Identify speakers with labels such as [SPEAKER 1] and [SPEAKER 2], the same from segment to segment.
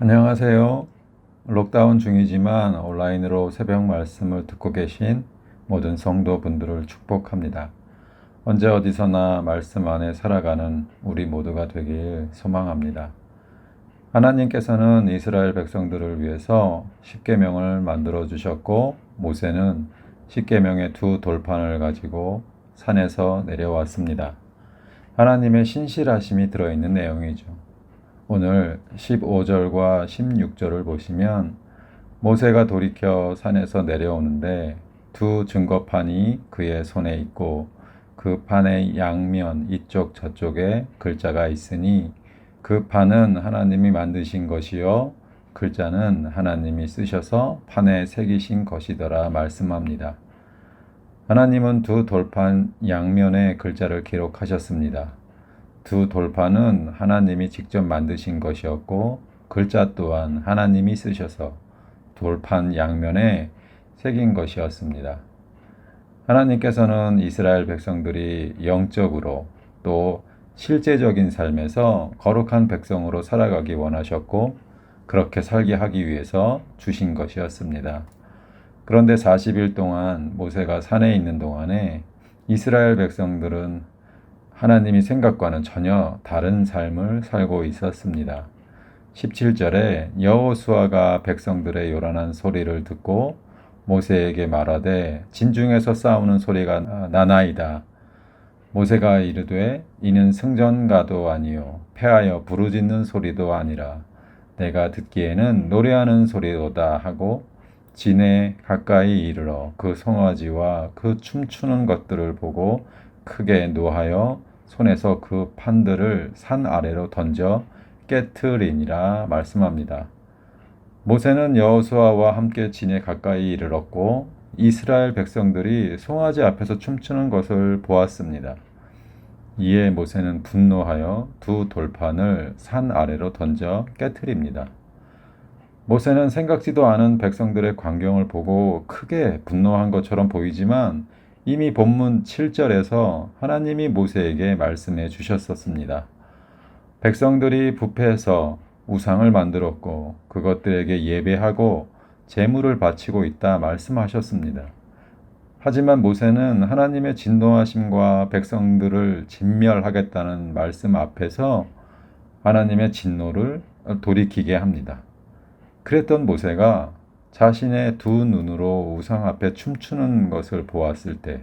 [SPEAKER 1] 안녕하세요. 록다운 중이지만 온라인으로 새벽 말씀을 듣고 계신 모든 성도분들을 축복합니다. 언제 어디서나 말씀 안에 살아가는 우리 모두가 되길 소망합니다. 하나님께서는 이스라엘 백성들을 위해서 십계명을 만들어 주셨고, 모세는 십계명의 두 돌판을 가지고 산에서 내려왔습니다. 하나님의 신실하심이 들어있는 내용이죠. 오늘 15절과 16절을 보시면 모세가 돌이켜 산에서 내려오는데 두 증거판이 그의 손에 있고 그 판의 양면 이쪽 저쪽에 글자가 있으니 그 판은 하나님이 만드신 것이요 글자는 하나님이 쓰셔서 판에 새기신 것이더라 말씀합니다. 하나님은 두 돌판 양면에 글자를 기록하셨습니다. 두 돌판은 하나님이 직접 만드신 것이었고 글자 또한 하나님이 쓰셔서 돌판 양면에 새긴 것이었습니다. 하나님께서는 이스라엘 백성들이 영적으로 또 실제적인 삶에서 거룩한 백성으로 살아가기 원하셨고 그렇게 살게 하기 위해서 주신 것이었습니다. 그런데 40일 동안 모세가 산에 있는 동안에 이스라엘 백성들은 하나님이 생각과는 전혀 다른 삶을 살고 있었습니다. 17절에 여호수아가 백성들의 요란한 소리를 듣고 모세에게 말하되 진중에서 싸우는 소리가 나나이다. 모세가 이르되 이는 승전가도 아니요 패하여 부르짖는 소리도 아니라 내가 듣기에는 노래하는 소리로다 하고 진에 가까이 이르러 그 송아지와 그 춤추는 것들을 보고 크게 노하여 손에서 그 판들을 산 아래로 던져 깨트리니라 말씀합니다. 모세는 여호수아와 함께 진에 가까이 이르렀고 이스라엘 백성들이 송아지 앞에서 춤추는 것을 보았습니다. 이에 모세는 분노하여 두 돌판을 산 아래로 던져 깨트립니다. 모세는 생각지도 않은 백성들의 광경을 보고 크게 분노한 것처럼 보이지만 이미 본문 7절에서 하나님이 모세에게 말씀해 주셨었습니다. 백성들이 부패해서 우상을 만들었고 그것들에게 예배하고 제물을 바치고 있다 말씀하셨습니다. 하지만 모세는 하나님의 진노하심과 백성들을 진멸하겠다는 말씀 앞에서 하나님의 진노를 돌이키게 합니다. 그랬던 모세가 자신의 두 눈으로 우상 앞에 춤추는 것을 보았을 때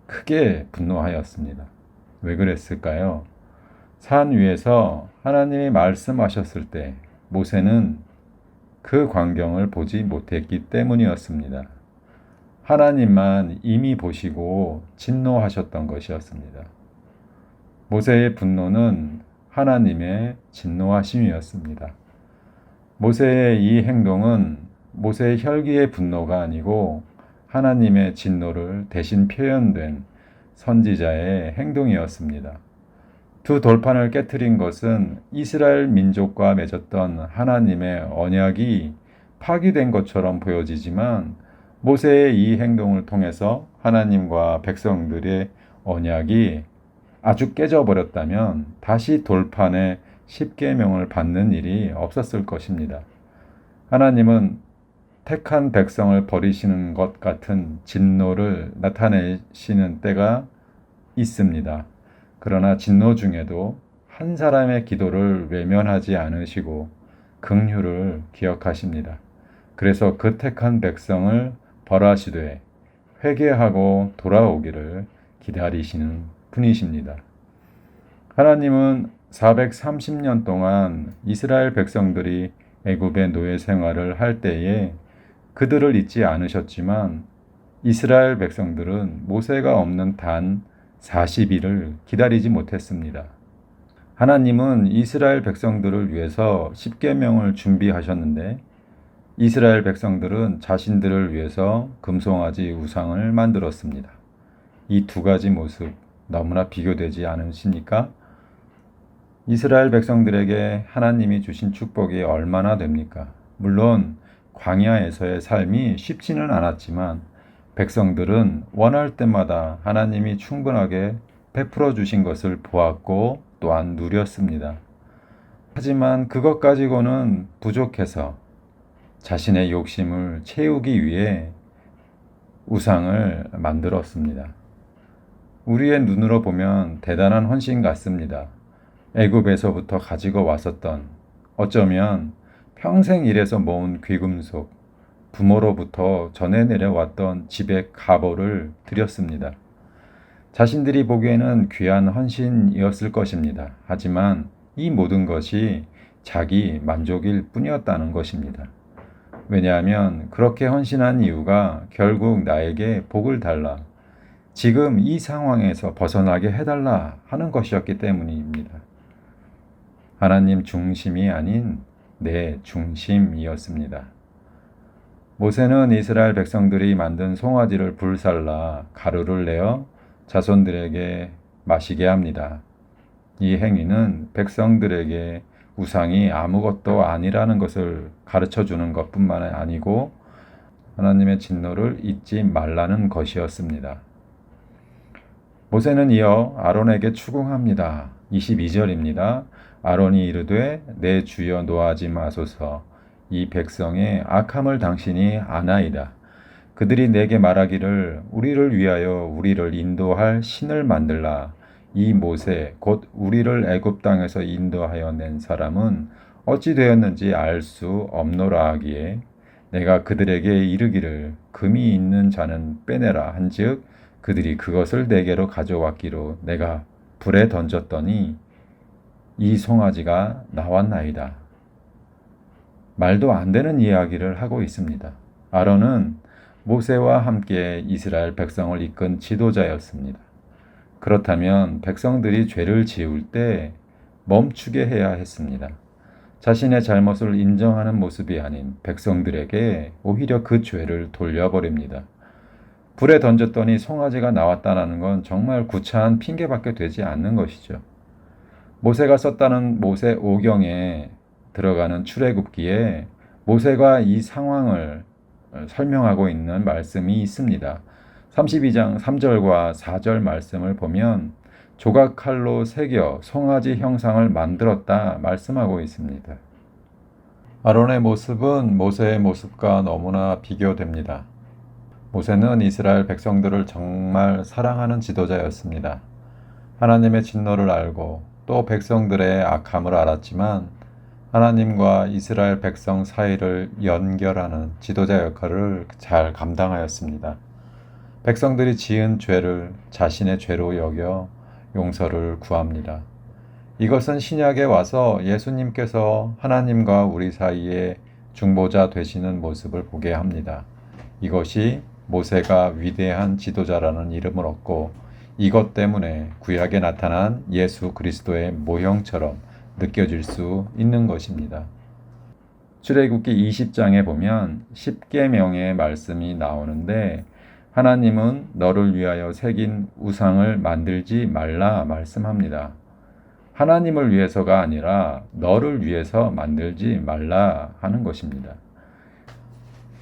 [SPEAKER 1] 크게 분노하였습니다. 왜 그랬을까요? 산 위에서 하나님이 말씀하셨을 때 모세는 그 광경을 보지 못했기 때문이었습니다. 하나님만 이미 보시고 진노하셨던 것이었습니다. 모세의 분노는 하나님의 진노하심이었습니다. 모세의 이 행동은 모세의 혈기의 분노가 아니고 하나님의 진노를 대신 표현된 선지자의 행동이었습니다. 두 돌판을 깨트린 것은 이스라엘 민족과 맺었던 하나님의 언약이 파기된 것처럼 보여지지만 모세의 이 행동을 통해서 하나님과 백성들의 언약이 아주 깨져버렸다면 다시 돌판에 십계명을 받는 일이 없었을 것입니다. 하나님은 택한 백성을 버리시는 것 같은 진노를 나타내시는 때가 있습니다. 그러나 진노 중에도 한 사람의 기도를 외면하지 않으시고 긍휼을 기억하십니다. 그래서 그 택한 백성을 벌하시되 회개하고 돌아오기를 기다리시는 분이십니다. 하나님은 430년 동안 이스라엘 백성들이 애굽의 노예 생활을 할 때에 그들을 잊지 않으셨지만 이스라엘 백성들은 모세가 없는 단 40일을 기다리지 못했습니다. 하나님은 이스라엘 백성들을 위해서 십계명을 준비하셨는데 이스라엘 백성들은 자신들을 위해서 금송아지 우상을 만들었습니다. 이 두 가지 모습 너무나 비교되지 않으십니까? 이스라엘 백성들에게 하나님이 주신 축복이 얼마나 됩니까? 물론 광야에서의 삶이 쉽지는 않았지만 백성들은 원할 때마다 하나님이 충분하게 베풀어 주신 것을 보았고 또한 누렸습니다. 하지만 그것 가지고는 부족해서 자신의 욕심을 채우기 위해 우상을 만들었습니다. 우리의 눈으로 보면 대단한 헌신 같습니다. 애굽에서부터 가지고 왔었던, 어쩌면 평생 일해서 모은 귀금속, 부모로부터 전해 내려왔던 집의 가보를 드렸습니다. 자신들이 보기에는 귀한 헌신이었을 것입니다. 하지만 이 모든 것이 자기 만족일 뿐이었다는 것입니다. 왜냐하면 그렇게 헌신한 이유가 결국 나에게 복을 달라, 지금 이 상황에서 벗어나게 해달라 하는 것이었기 때문입니다. 하나님 중심이 아닌 내 중심이었습니다. 모세는 이스라엘 백성들이 만든 송아지를 불살라 가루를 내어 자손들에게 마시게 합니다. 이 행위는 백성들에게 우상이 아무것도 아니라는 것을 가르쳐 주는 것뿐만 아니고 하나님의 진노를 잊지 말라는 것이었습니다. 모세는 이어 아론에게 추궁합니다. 22절입니다. 아론이 이르되 내 주여 노하지 마소서. 이 백성의 악함을 당신이 아나이다. 그들이 내게 말하기를 우리를 위하여 우리를 인도할 신을 만들라. 이 모세 곧 우리를 애굽 땅에서 인도하여 낸 사람은 어찌 되었는지 알 수 없노라 하기에 내가 그들에게 이르기를 금이 있는 자는 빼내라 한즉 그들이 그것을 내게로 가져왔기로 내가 불에 던졌더니 이 송아지가 나왔나이다. 말도 안 되는 이야기를 하고 있습니다. 아론은 모세와 함께 이스라엘 백성을 이끈 지도자였습니다. 그렇다면 백성들이 죄를 지을 때 멈추게 해야 했습니다. 자신의 잘못을 인정하는 모습이 아닌 백성들에게 오히려 그 죄를 돌려버립니다. 불에 던졌더니 송아지가 나왔다는 건 정말 구차한 핑계밖에 되지 않는 것이죠. 모세가 썼다는 모세 오경에 들어가는 출애굽기에 모세가 이 상황을 설명하고 있는 말씀이 있습니다. 32장 3절과 4절 말씀을 보면 조각칼로 새겨 송아지 형상을 만들었다 말씀하고 있습니다. 아론의 모습은 모세의 모습과 너무나 비교됩니다. 모세는 이스라엘 백성들을 정말 사랑하는 지도자였습니다. 하나님의 진노를 알고 또 백성들의 악함을 알았지만 하나님과 이스라엘 백성 사이를 연결하는 지도자 역할을 잘 감당하였습니다. 백성들이 지은 죄를 자신의 죄로 여겨 용서를 구합니다. 이것은 신약에 와서 예수님께서 하나님과 우리 사이에 중보자 되시는 모습을 보게 합니다. 이것이 모세가 위대한 지도자라는 이름을 얻고 이것 때문에 구약에 나타난 예수 그리스도의 모형처럼 느껴질 수 있는 것입니다. 출애굽기 20장에 보면 10계명의 말씀이 나오는데 하나님은 너를 위하여 새긴 우상을 만들지 말라 말씀합니다. 하나님을 위해서가 아니라 너를 위해서 만들지 말라 하는 것입니다.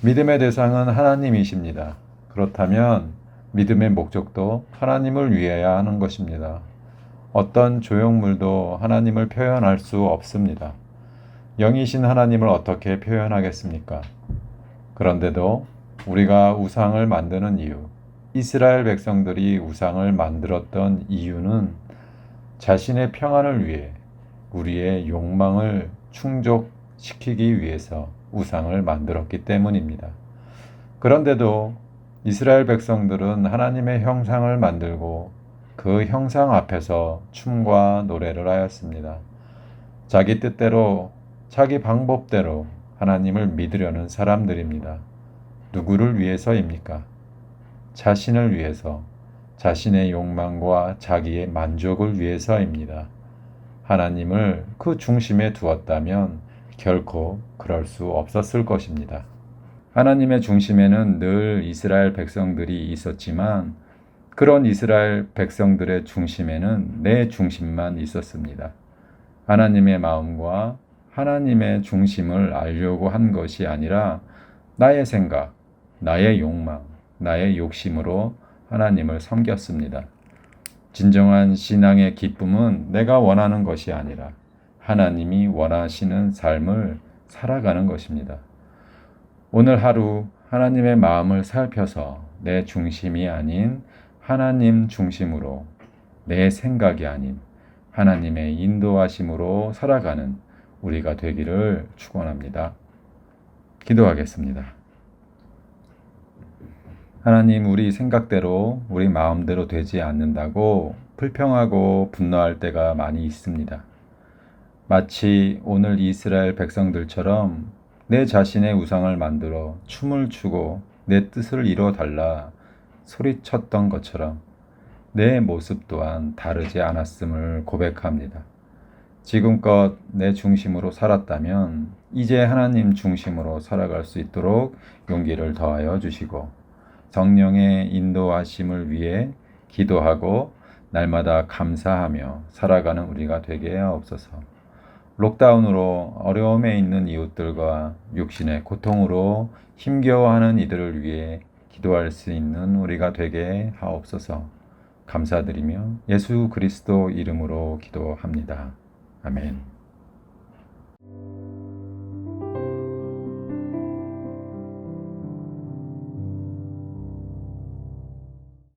[SPEAKER 1] 믿음의 대상은 하나님이십니다. 그렇다면 믿음의 목적도 하나님을 위해야 하는 것입니다. 어떤 조형물도 하나님을 표현할 수 없습니다. 영이신 하나님을 어떻게 표현하겠습니까? 그런데도 우리가 우상을 만드는 이유, 이스라엘 백성들이 우상을 만들었던 이유는 자신의 평안을 위해 우리의 욕망을 충족시키기 위해서 우상을 만들었기 때문입니다. 그런데도 이스라엘 백성들은 하나님의 형상을 만들고 그 형상 앞에서 춤과 노래를 하였습니다. 자기 뜻대로, 자기 방법대로 하나님을 믿으려는 사람들입니다. 누구를 위해서입니까? 자신을 위해서, 자신의 욕망과 자기의 만족을 위해서입니다. 하나님을 그 중심에 두었다면 결코 그럴 수 없었을 것입니다. 하나님의 중심에는 늘 이스라엘 백성들이 있었지만 그런 이스라엘 백성들의 중심에는 내 중심만 있었습니다. 하나님의 마음과 하나님의 중심을 알려고 한 것이 아니라 나의 생각, 나의 욕망, 나의 욕심으로 하나님을 섬겼습니다. 진정한 신앙의 기쁨은 내가 원하는 것이 아니라 하나님이 원하시는 삶을 살아가는 것입니다. 오늘 하루 하나님의 마음을 살펴서 내 중심이 아닌 하나님 중심으로, 내 생각이 아닌 하나님의 인도하심으로 살아가는 우리가 되기를 축원합니다. 기도하겠습니다. 하나님, 우리 생각대로, 우리 마음대로 되지 않는다고 불평하고 분노할 때가 많이 있습니다. 마치 오늘 이스라엘 백성들처럼 내 자신의 우상을 만들어 춤을 추고 내 뜻을 이뤄달라 소리쳤던 것처럼 내 모습 또한 다르지 않았음을 고백합니다. 지금껏 내 중심으로 살았다면 이제 하나님 중심으로 살아갈 수 있도록 용기를 더하여 주시고 성령의 인도하심을 위해 기도하고 날마다 감사하며 살아가는 우리가 되게 하옵소서. 록다운으로 어려움에 있는 이웃들과 육신의 고통으로 힘겨워하는 이들을 위해 기도할 수 있는 우리가 되게 하옵소서. 감사드리며 예수 그리스도 이름으로 기도합니다. 아멘.